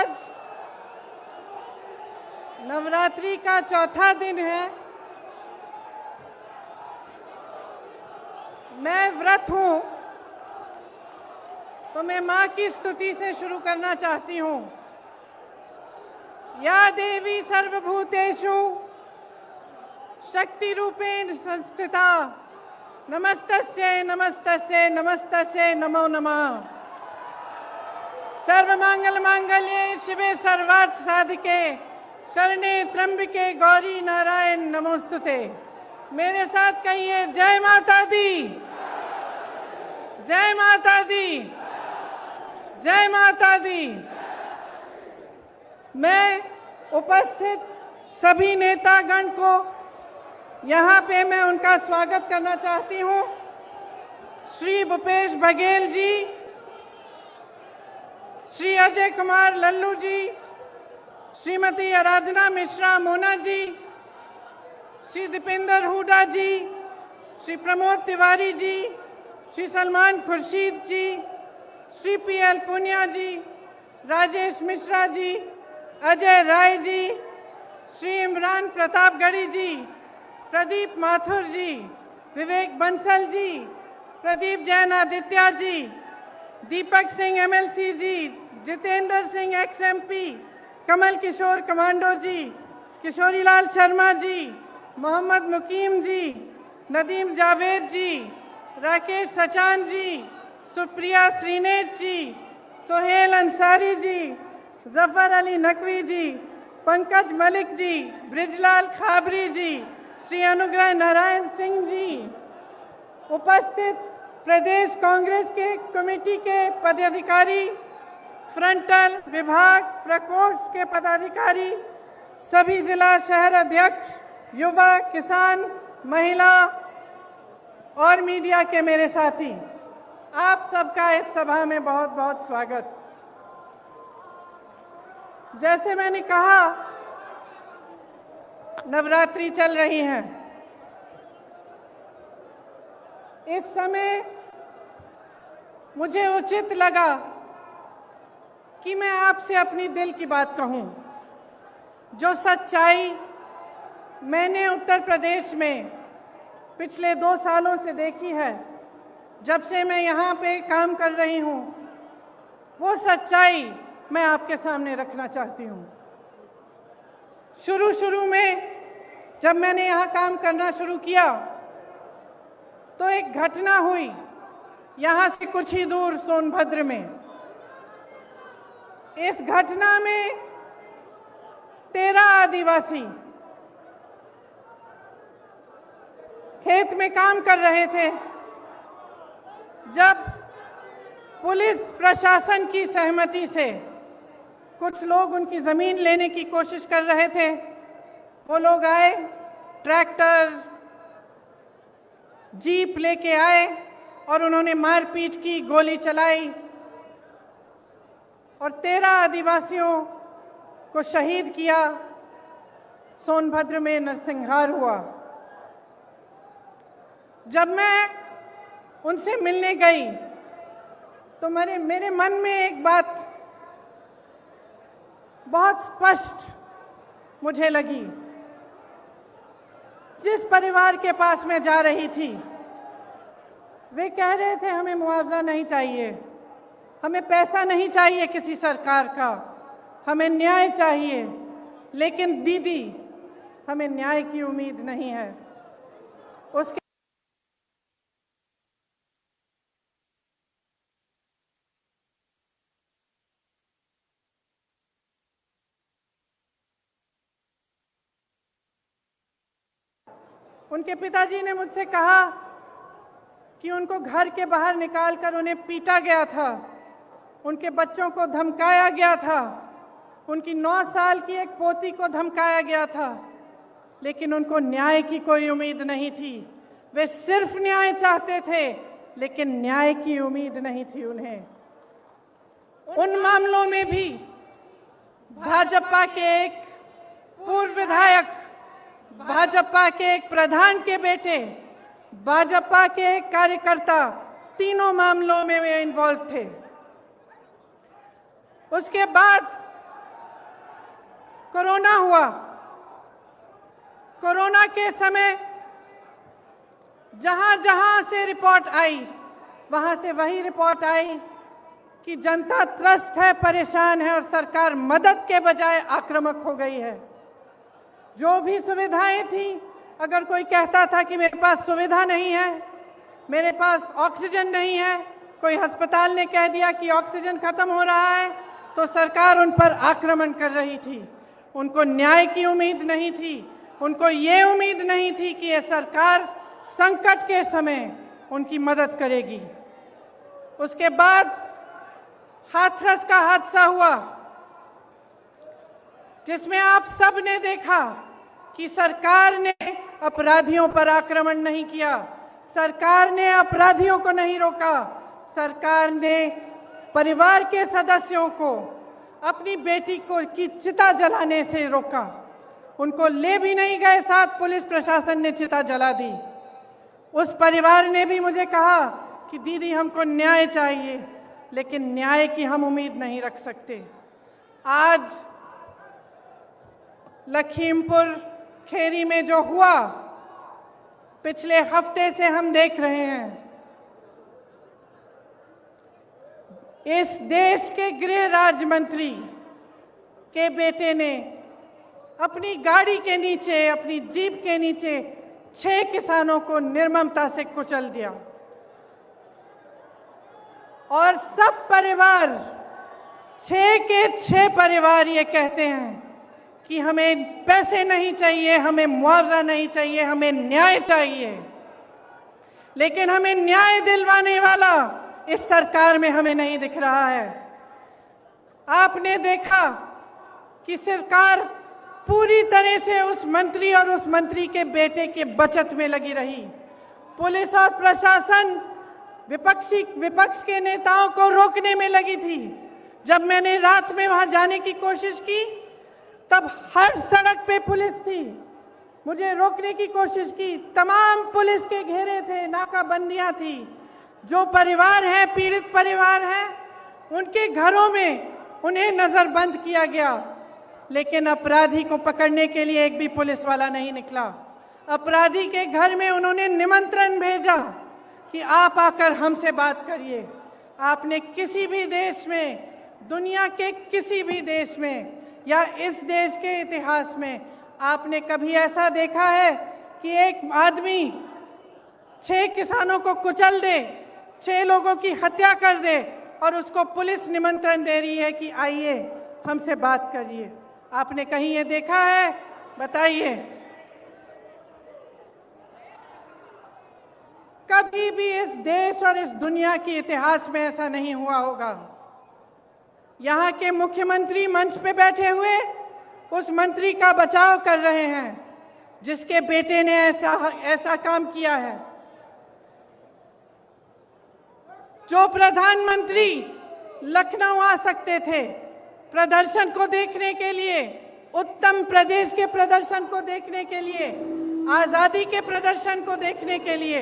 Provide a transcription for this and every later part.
आज नवरात्रि का चौथा दिन है। मैं व्रत हूं, तो मैं मां की स्तुति से शुरू करना चाहती हूं। या देवी सर्वभूतेषु शक्ति रूपेण संस्थिता नमस्तस्यै नमस्तस्यै नमस्तस्यै नमो नमः। सर्वमंगल मांगल्ये शिवे सर्वार्थ साधिके शरणे त्र्यंबके गौरी नारायण नमोस्तुते। मेरे साथ कहिए जय माता दी, जय माता दी, जय माता दी। मैं उपस्थित सभी नेतागण को यहाँ पे मैं उनका स्वागत करना चाहती हूँ। श्री भूपेश बघेल जी, श्री अजय कुमार लल्लू जी, श्रीमती आराधना मिश्रा मोना जी, श्री दीपेंद्र हुडा जी, श्री प्रमोद तिवारी जी, श्री सलमान खुर्शीद जी, श्री पीएल पुनिया जी, राजेश मिश्रा जी, अजय राय जी, श्री इमरान प्रतापगढ़ी जी, प्रदीप माथुर जी, विवेक बंसल जी, प्रदीप जैन आदित्य जी, दीपक सिंह एमएलसी जी, जितेंद्र सिंह एक्सएमपी, कमल किशोर कमांडो जी, किशोरीलाल शर्मा जी, मोहम्मद मुकीम जी, नदीम जावेद जी, राकेश सचान जी, सुप्रिया श्रीनेत जी, सोहेल अंसारी जी, जफर अली नकवी जी, पंकज मलिक जी, ब्रिजलाल खाबरी जी, श्री अनुग्रह नारायण सिंह जी, उपस्थित प्रदेश कांग्रेस के कमेटी के पदाधिकारी, फ्रंटल विभाग प्रकोष्ठ के पदाधिकारी, सभी जिला शहर अध्यक्ष, युवा, किसान, महिला और मीडिया के मेरे साथी, आप सबका इस सभा में बहुत बहुत स्वागत। जैसे मैंने कहा, नवरात्रि चल रही है। इस समय मुझे उचित लगा कि मैं आपसे अपनी दिल की बात कहूं। जो सच्चाई मैंने उत्तर प्रदेश में पिछले 2 सालों से देखी है, जब से मैं यहाँ पे काम कर रही हूँ, वो सच्चाई मैं आपके सामने रखना चाहती हूँ। शुरू में जब मैंने यहाँ काम करना शुरू किया तो एक घटना हुई यहाँ से कुछ ही दूर सोनभद्र में। इस घटना में 13 आदिवासी खेत में काम कर रहे थे। जब पुलिस प्रशासन की सहमति से कुछ लोग उनकी ज़मीन लेने की कोशिश कर रहे थे, वो लोग आए, ट्रैक्टर जीप लेके आए और उन्होंने मारपीट की, गोली चलाई और 13 आदिवासियों को शहीद किया। सोनभद्र में नरसंहार हुआ। जब मैं उनसे मिलने गई तो मेरे मन में एक बात बहुत स्पष्ट मुझे लगी। जिस परिवार के पास मैं जा रही थी, वे कह रहे थे हमें मुआवजा नहीं चाहिए, हमें पैसा नहीं चाहिए किसी सरकार का, हमें न्याय चाहिए। लेकिन दीदी, हमें न्याय की उम्मीद नहीं है। उसके उनके पिताजी ने मुझसे कहा कि उनको घर के बाहर निकालकर उन्हें पीटा गया था, उनके बच्चों को धमकाया गया था, उनकी 9 साल की एक पोती को धमकाया गया था, लेकिन उनको न्याय की कोई उम्मीद नहीं थी। वे सिर्फ न्याय चाहते थे, लेकिन न्याय की उम्मीद नहीं थी उन्हें। उन मामलों में भी भाजपा के एक पूर्व विधायक, भाजपा के एक प्रधान के बेटे, भाजपा के एक कार्यकर्ता, तीनों मामलों में वे इन्वॉल्व थे। उसके बाद कोरोना हुआ। कोरोना के समय जहां जहां से रिपोर्ट आई, वहां से वही रिपोर्ट आई कि जनता त्रस्त है, परेशान है और सरकार मदद के बजाय आक्रामक हो गई है। जो भी सुविधाएं थी, अगर कोई कहता था कि मेरे पास सुविधा नहीं है, मेरे पास ऑक्सीजन नहीं है, कोई अस्पताल ने कह दिया कि ऑक्सीजन खत्म हो रहा है, तो सरकार उन पर आक्रमण कर रही थी। उनको न्याय की उम्मीद नहीं थी, उनको ये उम्मीद नहीं थी कि ये सरकार संकट के समय उनकी मदद करेगी। उसके बाद हाथरस का हादसा हुआ, जिसमें आप सब ने देखा कि सरकार ने अपराधियों पर आक्रमण नहीं किया, सरकार ने अपराधियों को नहीं रोका, सरकार ने परिवार के सदस्यों को अपनी बेटी को की चिता जलाने से रोका। उनको ले भी नहीं गए साथ, पुलिस प्रशासन ने चिता जला दी। उस परिवार ने भी मुझे कहा कि दीदी हमको न्याय चाहिए, लेकिन न्याय की हम उम्मीद नहीं रख सकते। आज लखीमपुर खेरी में जो हुआ, पिछले हफ्ते से हम देख रहे हैं। इस देश के गृह राज्य मंत्री के बेटे ने अपनी गाड़ी के नीचे, अपनी जीप के नीचे 6 किसानों को निर्ममता से कुचल दिया और सब परिवार, 6 के 6 परिवार ये कहते हैं कि हमें पैसे नहीं चाहिए, हमें मुआवजा नहीं चाहिए, हमें न्याय चाहिए। लेकिन हमें न्याय दिलवाने वाला इस सरकार में हमें नहीं दिख रहा है। आपने देखा कि सरकार पूरी तरह से उस मंत्री और उस मंत्री के बेटे के बचत में लगी रही। पुलिस और प्रशासन विपक्ष के नेताओं को रोकने में लगी थी। जब मैंने रात में वहां जाने की कोशिश की, तब हर सड़क पे पुलिस थी, मुझे रोकने की कोशिश की, तमाम पुलिस के घेरे थे, नाकाबंदियां थी। जो परिवार है, पीड़ित परिवार है, उनके घरों में उन्हें नजरबंद किया गया, लेकिन अपराधी को पकड़ने के लिए एक भी पुलिस वाला नहीं निकला। अपराधी के घर में उन्होंने निमंत्रण भेजा कि आप आकर हमसे बात करिए। आपने किसी भी देश में, दुनिया के किसी भी देश में या इस देश के इतिहास में आपने कभी ऐसा देखा है कि एक आदमी 6 किसानों को कुचल दे, 6 लोगों की हत्या कर दे और उसको पुलिस निमंत्रण दे रही है कि आइए हमसे बात करिए? आपने कहीं ये देखा है? बताइए। कभी भी इस देश और इस दुनिया के इतिहास में ऐसा नहीं हुआ होगा। यहाँ के मुख्यमंत्री मंच पे बैठे हुए उस मंत्री का बचाव कर रहे हैं जिसके बेटे ने ऐसा काम किया है। जो प्रधानमंत्री लखनऊ आ सकते थे प्रदर्शन को देखने के लिए, उत्तर प्रदेश के प्रदर्शन को देखने के लिए, आजादी के प्रदर्शन को देखने के लिए,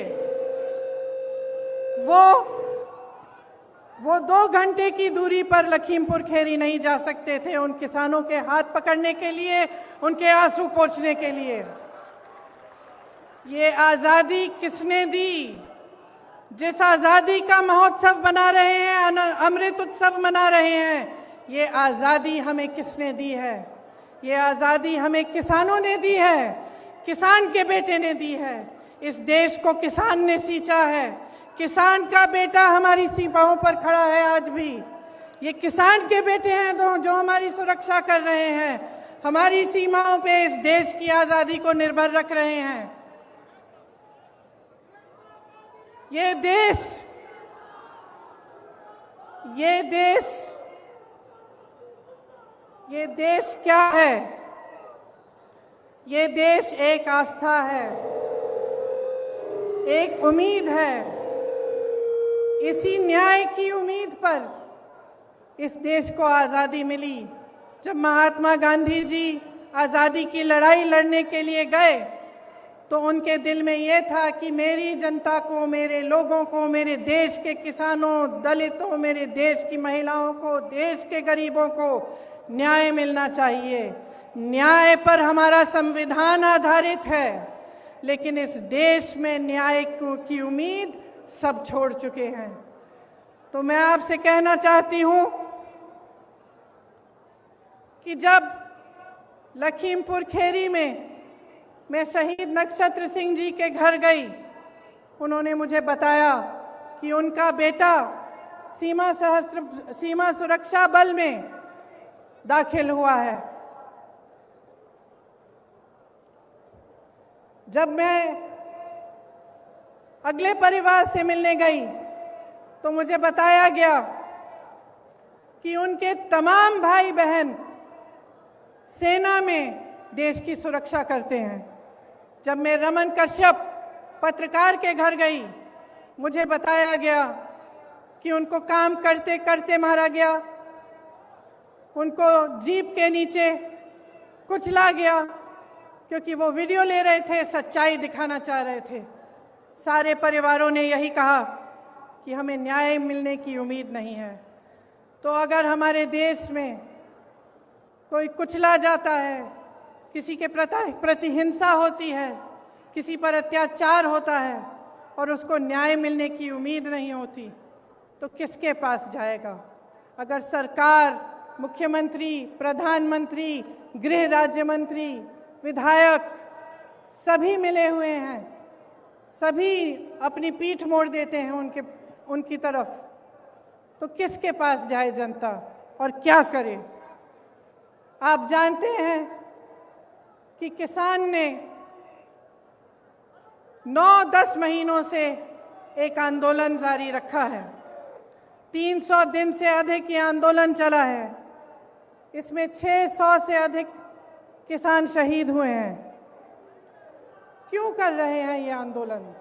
वो 2 घंटे की दूरी पर लखीमपुर खेरी नहीं जा सकते थे उन किसानों के हाथ पकड़ने के लिए, उनके आंसू पोंछने के लिए। ये आजादी किसने दी? जिस आजादी का महोत्सव मना रहे हैं, अमृत उत्सव मना रहे हैं, ये आजादी हमें किसने दी है? ये आजादी हमें किसानों ने दी है, किसान के बेटे ने दी है। इस देश को किसान ने सींचा है, किसान का बेटा हमारी सीमाओं पर खड़ा है आज भी। ये किसान के बेटे हैं जो हमारी सुरक्षा कर रहे हैं, हमारी सीमाओं पे इस देश की आजादी को निर्भर रख रहे हैं। ये देश क्या है? ये देश एक आस्था है, एक उम्मीद है। इसी न्याय की उम्मीद पर इस देश को आज़ादी मिली। जब महात्मा गांधी जी आज़ादी की लड़ाई लड़ने के लिए गए तो उनके दिल में ये था कि मेरी जनता को, मेरे लोगों को, मेरे देश के किसानों, दलितों, मेरे देश की महिलाओं को, देश के गरीबों को न्याय मिलना चाहिए। न्याय पर हमारा संविधान आधारित है, लेकिन इस देश में न्याय की उम्मीद सब छोड़ चुके हैं। तो मैं आपसे कहना चाहती हूं कि जब लखीमपुर खेरी में मैं शहीद नक्षत्र सिंह जी के घर गई, उन्होंने मुझे बताया कि उनका बेटा सीमा सुरक्षा बल में दाखिल हुआ है। जब मैं अगले परिवार से मिलने गई तो मुझे बताया गया कि उनके तमाम भाई बहन सेना में देश की सुरक्षा करते हैं। जब मैं रमन कश्यप पत्रकार के घर गई, मुझे बताया गया कि उनको काम करते करते मारा गया, उनको जीप के नीचे कुचला गया क्योंकि वो वीडियो ले रहे थे, सच्चाई दिखाना चाह रहे थे। सारे परिवारों ने यही कहा कि हमें न्याय मिलने की उम्मीद नहीं है। तो अगर हमारे देश में कोई कुचला जाता है, किसी के प्रति हिंसा होती है, किसी पर अत्याचार होता है और उसको न्याय मिलने की उम्मीद नहीं होती, तो किसके पास जाएगा? अगर सरकार, मुख्यमंत्री, प्रधानमंत्री, गृह राज्य मंत्री, विधायक सभी मिले हुए हैं, सभी अपनी पीठ मोड़ देते हैं उनकी तरफ, तो किसके पास जाए जनता और क्या करे? आप जानते हैं कि किसान ने 9-10 महीनों से एक आंदोलन जारी रखा है। 300 दिन से अधिक ये आंदोलन चला है। इसमें 600 से अधिक किसान शहीद हुए हैं। क्यों कर रहे हैं ये आंदोलन?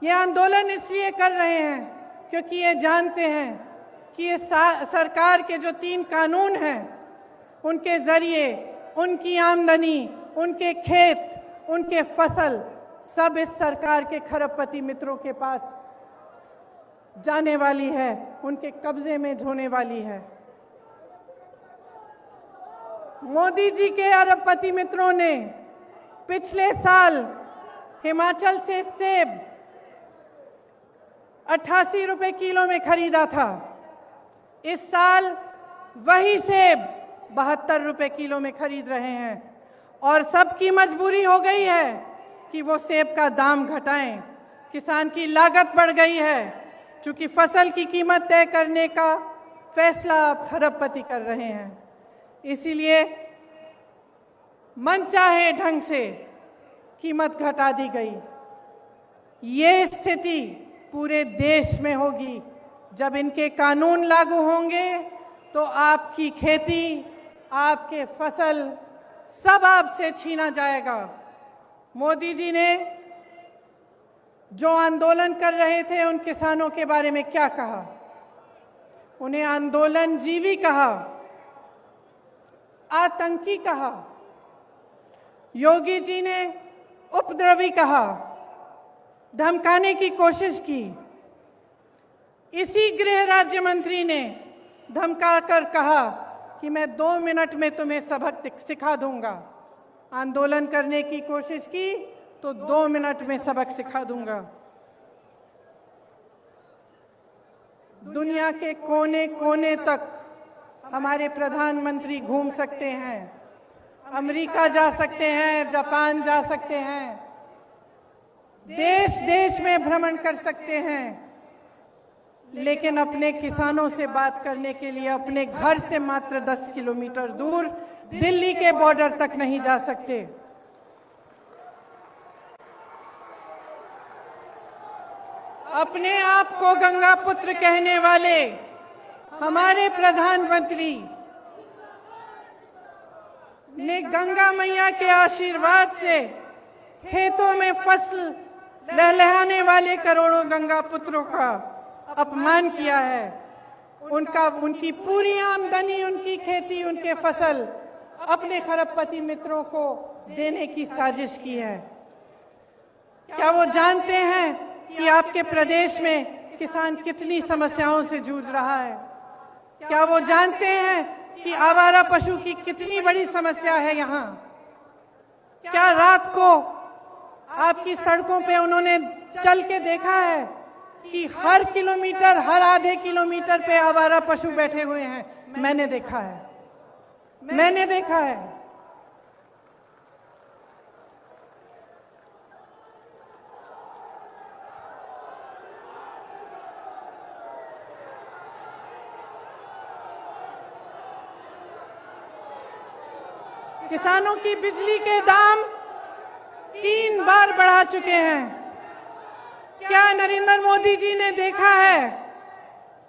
ये आंदोलन इसलिए कर रहे हैं क्योंकि ये जानते हैं कि ये सरकार के जो 3 कानून हैं, उनके जरिए उनकी आमदनी, उनके खेत, उनके फसल सब इस सरकार के खरबपति मित्रों के पास जाने वाली है, उनके कब्जे में होने वाली है। मोदी जी के अरबपति मित्रों ने पिछले साल हिमाचल से सेब 88 रुपए किलो में खरीदा था। इस साल वही सेब 72 रुपए किलो में खरीद रहे हैं और सबकी मजबूरी हो गई है कि वो सेब का दाम घटाएं। किसान की लागत बढ़ गई है, क्योंकि फसल की कीमत तय करने का फैसला आप खरबपति कर रहे हैं। इसीलिए मनचाहे ढंग से कीमत घटा दी गई। ये स्थिति पूरे देश में होगी। जब इनके कानून लागू होंगे तो आपकी खेती, आपके फसल सब आपसे छीना जाएगा। मोदी जी ने जो आंदोलन कर रहे थे उन किसानों के बारे में क्या कहा? उन्हें आंदोलनजीवी कहा, आतंकी कहा। योगी जी ने उपद्रवी कहा, धमकाने की कोशिश की। इसी गृह राज्य मंत्री ने धमकाकर कहा कि मैं 2 मिनट में तुम्हें सबक सिखा दूंगा। आंदोलन करने की कोशिश की तो 2 मिनट में सबक सिखा दूंगा। दुनिया के कोने कोने तक हमारे प्रधानमंत्री घूम सकते हैं, अमेरिका जा सकते हैं, जापान जा सकते हैं, देश देश में भ्रमण कर सकते हैं, लेकिन अपने किसानों से बात करने के लिए अपने घर से मात्र 10 किलोमीटर दूर दिल्ली के बॉर्डर तक नहीं जा सकते। अपने आप को गंगा पुत्र कहने वाले हमारे प्रधानमंत्री ने गंगा मैया के आशीर्वाद से खेतों में फसल लहलहाने वाले करोड़ों गंगा पुत्रों का अपमान किया है। उनकी पूरी आमदनी, उनकी खेती, उनके फसल अपने खरबपति मित्रों को देने की साजिश की है। क्या वो जानते हैं कि आपके प्रदेश में किसान कितनी समस्याओं से जूझ रहा है? क्या वो जानते हैं कि आवारा पशु की कितनी बड़ी समस्या है यहाँ। क्या रात को आपकी सड़कों पे उन्होंने चल के देखा है कि हर किलोमीटर, हर आधे किलोमीटर पे आवारा पशु बैठे हुए हैं? मैंने देखा है, मैंने देखा है। किसानों की बिजली के दाम 3 बार बढ़ा चुके हैं। क्या नरेंद्र मोदी जी ने देखा है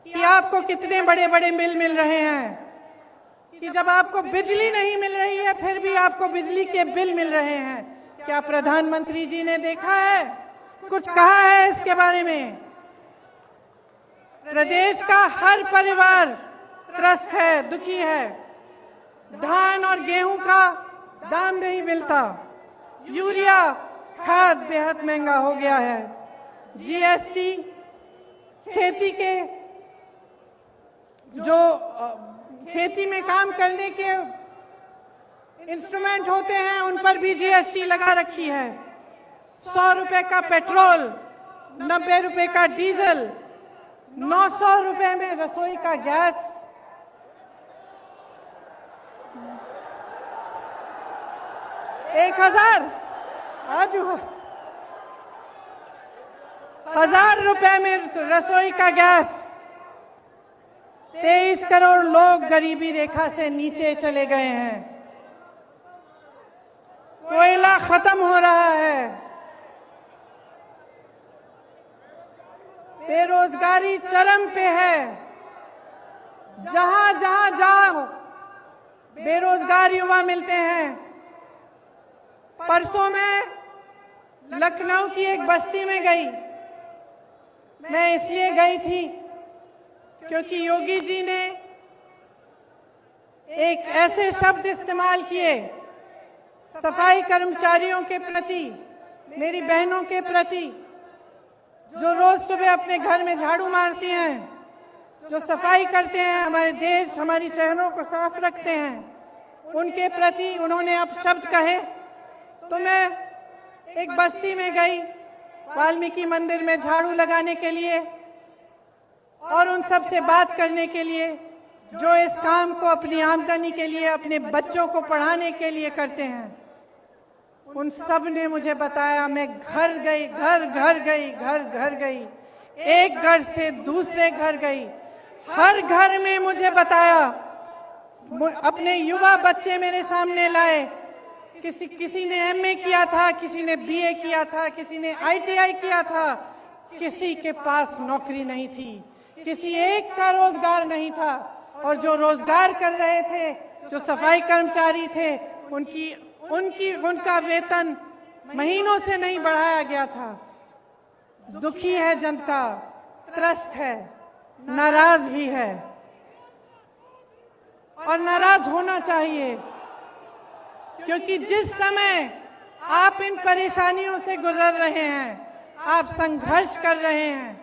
कि आपको कितने बड़े बड़े बिल मिल रहे हैं? कि जब आपको बिजली नहीं मिल रही है फिर भी आपको बिजली के बिल मिल रहे हैं। क्या प्रधानमंत्री जी ने देखा है, कुछ कहा है इसके बारे में? प्रदेश का हर परिवार त्रस्त है, दुखी है। धान और गेहूं का दाम नहीं मिलता, यूरिया खाद बेहद महंगा हो गया है, जीएसटी, खेती के जो खेती में काम करने के इंस्ट्रूमेंट होते हैं उन पर भी जीएसटी लगा रखी है। 100 रुपए का पेट्रोल, 90 रुपए का डीजल, 900 रुपए में रसोई का गैस, 1000 आज 1000 रुपए में रसोई का गैस। 23 करोड़ लोग गरीबी रेखा से नीचे चले गए हैं। कोयला खत्म हो रहा है, बेरोजगारी चरम पे है। जहां जहां जाओ बेरोजगार युवा मिलते हैं। परसों मैं लखनऊ की एक बस्ती में गई। मैं इसलिए गई थी क्योंकि योगी जी ने एक ऐसे शब्द इस्तेमाल किए सफाई कर्मचारियों के प्रति, मेरी बहनों के प्रति, जो रोज सुबह अपने घर में झाड़ू मारती हैं, जो सफाई करते हैं, हमारे देश, हमारी शहरों को साफ रखते हैं, उनके प्रति उन्होंने अब शब्द कहे। तो मैं एक बस्ती में गई वाल्मीकि मंदिर में झाड़ू लगाने के लिए और उन सब से बात करने के लिए जो इस काम को अपनी आमदनी के लिए, अपने बच्चों को पढ़ाने के लिए करते हैं। उन सब ने मुझे बताया, मैं घर गई, घर घर गई, एक घर से दूसरे घर गई, हर घर में मुझे बताया। अपने युवा बच्चे मेरे सामने लाए। किसी ने एमए किया था, किसी ने बीए किया था, किसी ने आईटीआई किया था, किसी के पास नौकरी नहीं थी, किसी एक का रोजगार नहीं था। और जो रोजगार कर रहे थे, जो सफाई कर्मचारी थे, उनका वेतन महीनों से नहीं बढ़ाया गया था। दुखी है जनता, त्रस्त है, नाराज भी है और नाराज होना चाहिए, क्योंकि जिस समय आप इन परेशानियों से गुजर रहे हैं, आप संघर्ष कर रहे हैं,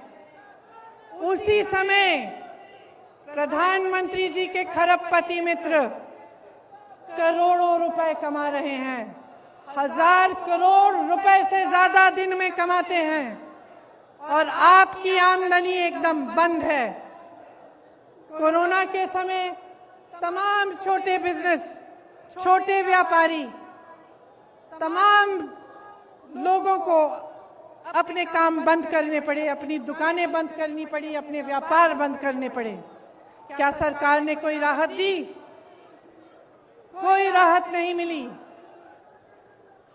उसी समय प्रधानमंत्री जी के खरबपति मित्र करोड़ों रुपए कमा रहे हैं। 1000 करोड़ रुपए से ज्यादा दिन में कमाते हैं और आपकी आमदनी एकदम बंद है। कोरोना के समय तमाम छोटे बिजनेस, छोटे व्यापारी, तमाम लोगों को अपने काम बंद करने पड़े, अपनी दुकानें बंद करनी पड़ी, अपने व्यापार बंद करने पड़े। क्या सरकार ने कोई राहत दी? कोई राहत नहीं मिली।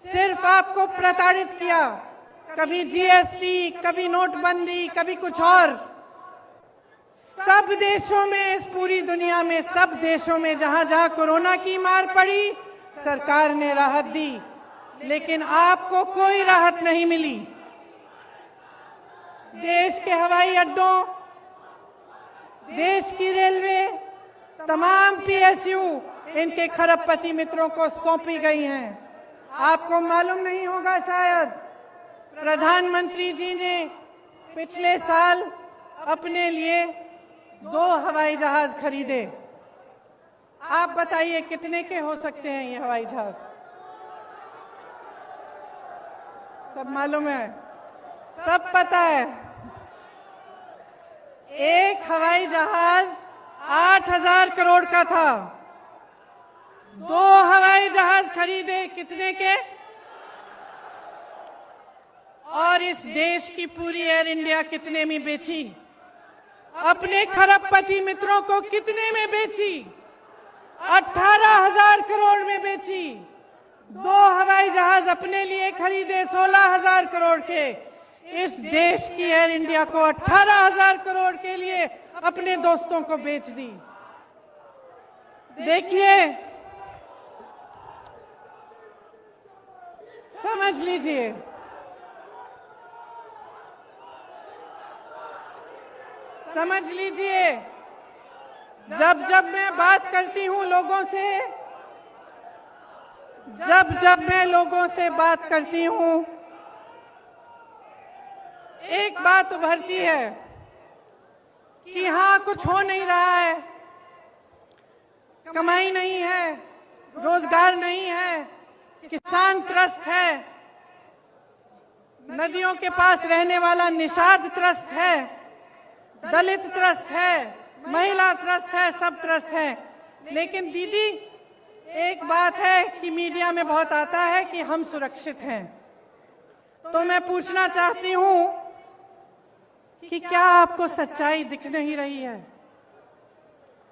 सिर्फ आपको प्रताड़ित किया। कभी जीएसटी, कभी नोटबंदी, कभी कुछ और। सब देशों में, इस पूरी दुनिया में, सब देशों में जहां जहां कोरोना की मार पड़ी, सरकार ने राहत दी, लेकिन आपको कोई राहत नहीं मिली। देश के हवाई अड्डों, देश की रेलवे, तमाम पीएसयू इनके खरबपति मित्रों को सौंपी गई हैं। आपको मालूम नहीं होगा शायद, प्रधानमंत्री जी ने पिछले साल अपने लिए 2 हवाई जहाज खरीदे। आप बताइए कितने के हो सकते हैं ये हवाई जहाज? सब मालूम है, सब पता है। एक हवाई जहाज 8,000 करोड़ का था। 2 हवाई जहाज खरीदे कितने के? और इस देश की पूरी एयर इंडिया कितने में बेची? अपने खरबपति मित्रों को कितने में बेची? 18,000 करोड़ में बेची। 2 हवाई जहाज अपने लिए खरीदे 16,000 करोड़ के। इस देश की एयर इंडिया को 18,000 करोड़ के लिए अपने दोस्तों को बेच दी। देखिए, समझ लीजिए, समझ लीजिए, जब जब मैं बात करती हूं लोगों से, जब मैं लोगों से बात करती हूं, एक बात उभरती है कि हाँ, कुछ हो नहीं रहा है, कमाई नहीं है, रोजगार नहीं है, किसान त्रस्त है, नदियों के पास रहने वाला निषाद त्रस्त है, दलित त्रस्त है, महिला त्रस्त है, सब त्रस्त है। लेकिन दीदी, एक बात है कि मीडिया में बहुत आता है कि हम सुरक्षित हैं। तो मैं पूछना चाहती हूं कि क्या आपको सच्चाई दिख नहीं रही है?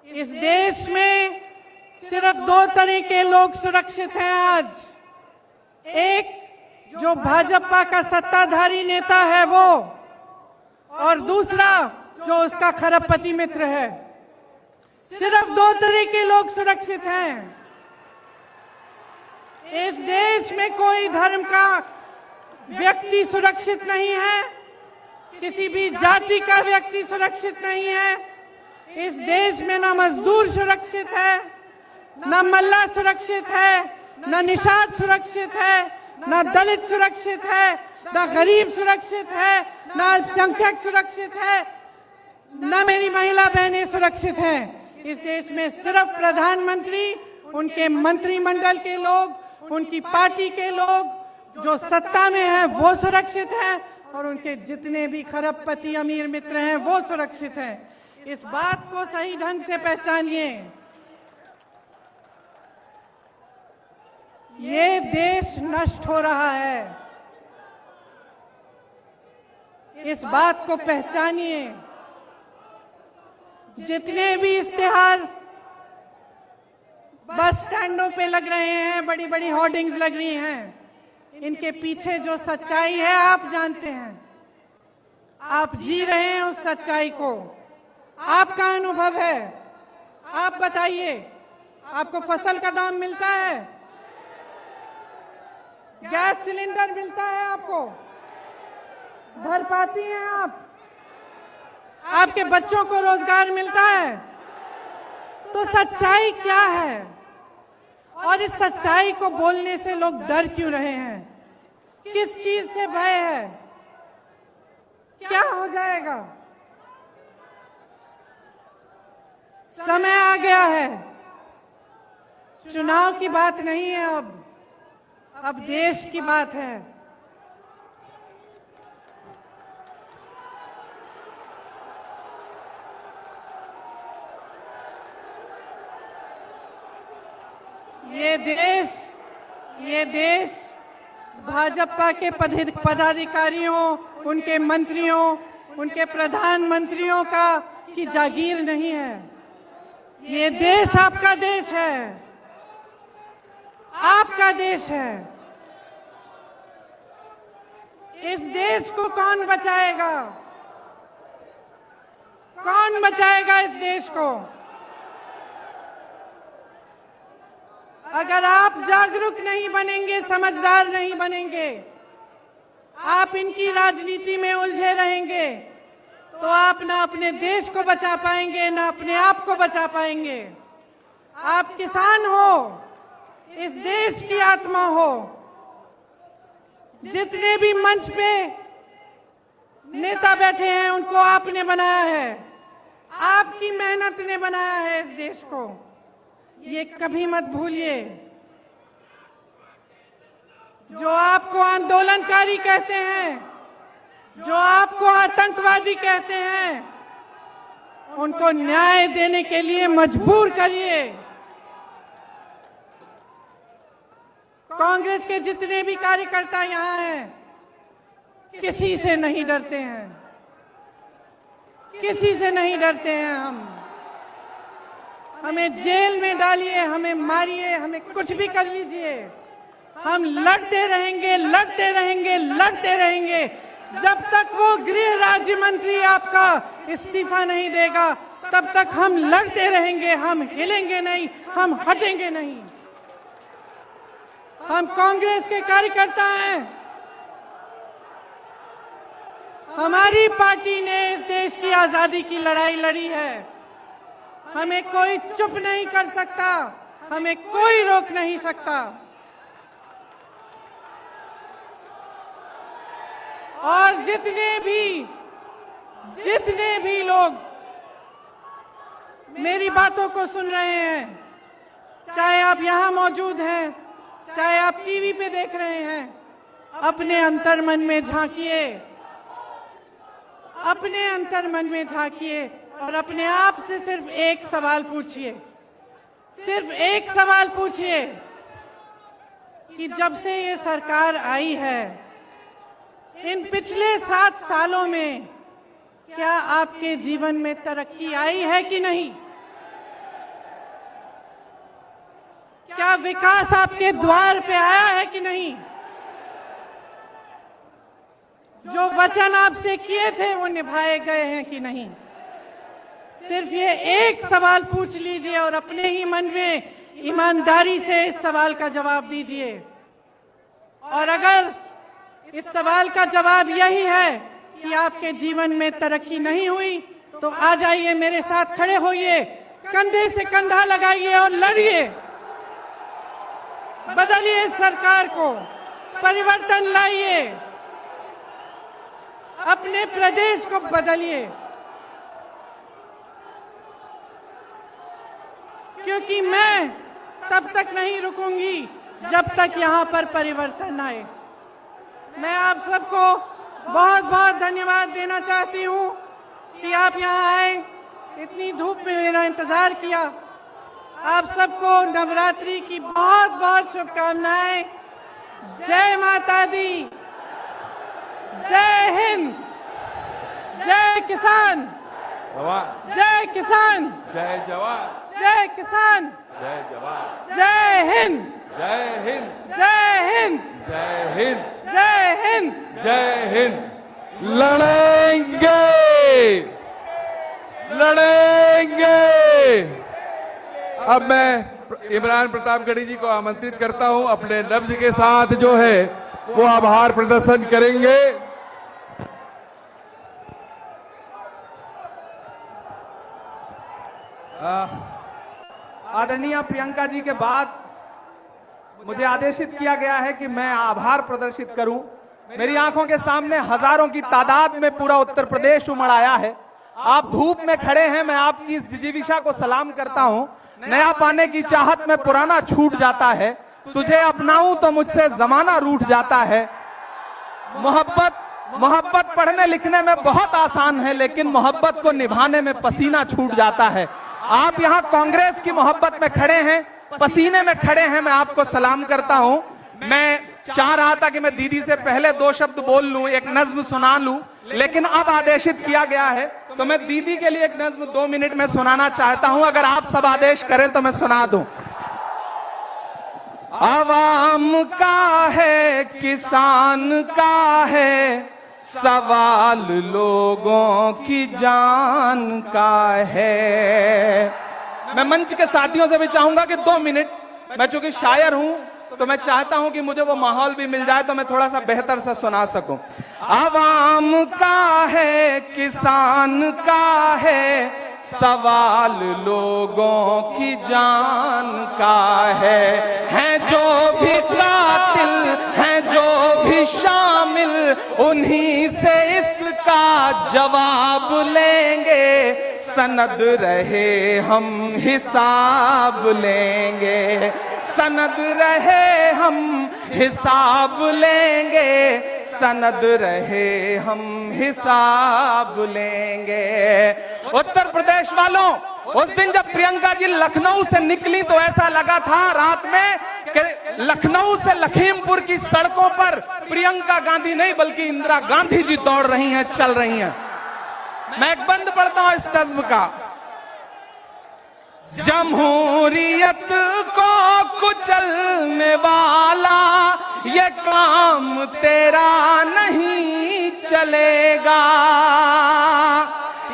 इस देश में सिर्फ 2 तरह के लोग सुरक्षित हैं आज। एक जो भाजपा का सत्ताधारी नेता है वो, और दूसरा जो उसका खरबपति मित्र है। सिर्फ 2 तरह के लोग सुरक्षित हैं। इस देश में कोई धर्म का व्यक्ति सुरक्षित नहीं है, किसी भी जाति का व्यक्ति सुरक्षित नहीं है। इस देश में ना मजदूर सुरक्षित है, ना मल्ला सुरक्षित है, ना निषाद सुरक्षित है, ना दलित सुरक्षित है, ना गरीब सुरक्षित है, ना अल्पसंख्यक सुरक्षित है, ना मेरी महिला बहनें सुरक्षित हैं। इस देश में सिर्फ प्रधानमंत्री, उनके मंत्रिमंडल के लोग, उनकी पार्टी के लोग जो सत्ता में हैं वो सुरक्षित हैं, और उनके जितने भी खरबपति अमीर मित्र हैं वो सुरक्षित हैं। इस बात को सही ढंग से पहचानिए। ये देश नष्ट हो रहा है, इस बात को पहचानिए। जितने भी इश्तिहार बस स्टैंडों पे लग रहे हैं, बड़ी बड़ी होर्डिंग्स लग रही हैं, इनके पीछे जो सच्चाई है आप जानते हैं। आप जी रहे हैं उस सच्चाई को, आपका अनुभव है। आप बताइए, आपको फसल का दाम मिलता है? गैस सिलेंडर मिलता है आपको? भर पाती हैं आप? आपके बच्चों को रोजगार मिलता है? तो सच्चाई क्या है? और इस सच्चाई को बोलने से लोग डर क्यों रहे हैं? किस चीज से भय है? क्या हो जाएगा? समय आ गया है, चुनाव की बात नहीं है, अब देश की बात है। ये देश भाजपा के पदाधिकारियों, उनके मंत्रियों, उनके प्रधानमंत्रियों की जागीर नहीं है। ये देश आपका देश है, आपका देश है। इस देश को कौन बचाएगा? कौन बचाएगा इस देश को? अगर आप जागरूक नहीं बनेंगे, समझदार नहीं बनेंगे, आप इनकी राजनीति में उलझे रहेंगे, तो आप ना अपने देश को बचा पाएंगे, ना अपने आप को बचा पाएंगे। आप किसान हो, इस देश की आत्मा हो। जितने भी मंच पे नेता बैठे हैं उनको आपने बनाया है, आपकी मेहनत ने बनाया है इस देश को। ये कभी मत भूलिए। जो आपको आंदोलनकारी कहते हैं, जो आपको आतंकवादी कहते हैं, उनको न्याय देने के लिए मजबूर करिए। कांग्रेस के जितने भी कार्यकर्ता यहाँ हैं, किसी से नहीं डरते हैं, किसी से नहीं डरते हैं। हमें जेल में डालिए, हमें मारिए, हमें कुछ भी कर लीजिए, हम लड़ते रहेंगे, लड़ते रहेंगे, लड़ते रहेंगे जब तक वो गृह राज्य मंत्री आपका इस्तीफा नहीं देगा, तब तक हम लड़ते रहेंगे। हम हिलेंगे नहीं, हम हटेंगे नहीं। हम कांग्रेस के कार्यकर्ता हैं। हमारी पार्टी ने इस देश की आजादी की लड़ाई लड़ी है। हमें कोई चुप नहीं कर सकता, हमें कोई रोक नहीं सकता। और जितने भी लोग मेरी बातों को सुन रहे हैं, चाहे आप यहां मौजूद हैं, चाहे आप टीवी पे देख रहे हैं, अपने अंतर मन में झांकिए, अपने अंतर मन में झांकिए और अपने आप से सिर्फ एक सवाल पूछिए, सिर्फ एक सवाल पूछिए कि जब से ये सरकार आई है, इन पिछले 7 सालों में क्या आपके जीवन में तरक्की आई है कि नहीं? क्या विकास आपके द्वार पे आया है कि नहीं? जो वचन आपसे किए थे वो निभाए गए हैं कि नहीं? सिर्फ ये एक सवाल पूछ लीजिए और अपने ही मन में ईमानदारी से इस सवाल का जवाब दीजिए। और अगर इस सवाल का जवाब यही है कि आपके जीवन में तरक्की नहीं हुई, तो आ जाइए, मेरे साथ खड़े होइए, कंधे से कंधा लगाइए और लड़िए। बदलिए सरकार को, परिवर्तन लाइए, अपने प्रदेश को बदलिए, क्योंकि मैं तब तक नहीं रुकूंगी जब तक यहाँ पर परिवर्तन आए। मैं आप सबको बहुत बहुत धन्यवाद देना चाहती हूँ कि आप यहाँ आए, इतनी धूप में मेरा इंतजार किया। आप सबको नवरात्रि की बहुत बहुत शुभकामनाएं। जय माता दी, जय हिंद, जय किसान, जय किसान, जय जवान, जय किसान, जय जवान, जय हिंद, जय हिंद, जय हिंद, जय हिंद, जय हिंद, जय हिंद। लड़ेंगे, लड़ेंगे। अब मैं इमरान प्रतापगढ़ी जी को आमंत्रित करता हूं, अपने लफ्ज के साथ जो है वो आभार प्रदर्शन करेंगे। आदरणीय प्रियंका जी के बाद मुझे आदेशित किया गया है कि मैं आभार प्रदर्शित करूं। मेरी आंखों के सामने हजारों की तादाद में पूरा उत्तर प्रदेश उमड़ आया है। आप धूप में खड़े हैं, मैं आपकी इस जिजीविषा को सलाम करता हूं। नया पाने की चाहत में पुराना छूट जाता है, तुझे अपनाऊं तो मुझसे जमाना रूठ जाता है। मोहब्बत पढ़ने लिखने में बहुत आसान है, लेकिन मोहब्बत को निभाने में पसीना छूट जाता है। आप यहाँ कांग्रेस की मोहब्बत में खड़े हैं, पसीने में खड़े हैं, मैं आपको सलाम करता हूं। मैं चाह रहा था कि मैं दीदी से पहले 2 शब्द बोल लूं, एक नज्म सुना लूं, लेकिन अब आदेशित किया गया है तो मैं दीदी के लिए एक नज्म 2 मिनट में सुनाना चाहता हूं। अगर आप सब आदेश करें तो मैं सुना दूं। आवाम का है, किसान का है, सवाल लोगों की जान का है। मैं मंच के साथियों से भी चाहूंगा कि 2 मिनट, मैं चूंकि शायर हूं तो मैं चाहता हूं कि मुझे वो माहौल भी मिल जाए तो मैं थोड़ा सा बेहतर से सुना सकूं। आवाम का है, किसान का है, सवाल लोगों की जान का है जो भी कातिल है, जो भी शामिल, उन्हीं से इसका जवाब लेंगे। सनद रहे हम हिसाब लेंगे, सनद रहे हम हिसाब लेंगे, सनद रहे हम हिसाब लेंगे। उत्तर प्रदेश वालों, उस दिन जब प्रियंका जी लखनऊ से निकली तो ऐसा लगा था रात में कि लखनऊ से लखीमपुर की सड़कों पर प्रियंका गांधी नहीं बल्कि इंदिरा गांधी जी दौड़ रही हैं, चल रही हैं। मैं एक बंद पढ़ता हूं इस नज्म का। जमहूरियत को कुचलने वाला ये काम तेरा नहीं चलेगा,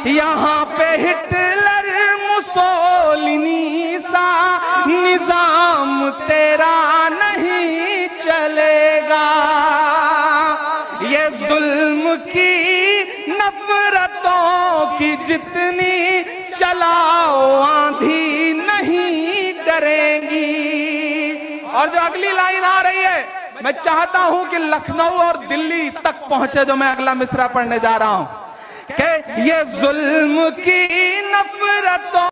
यहां पे हिटलर मुसोलिनी सा निजाम तेरा नहीं चलेगा। ये जुल्म की नफरतों की जितनी चलाओ आंधी नहीं डरेंगी। और जो अगली लाइन आ रही है, मैं चाहता हूं कि लखनऊ और दिल्ली तक पहुंचे जो मैं अगला मिसरा पढ़ने जा रहा हूं कि ये जुल्म की नफरतों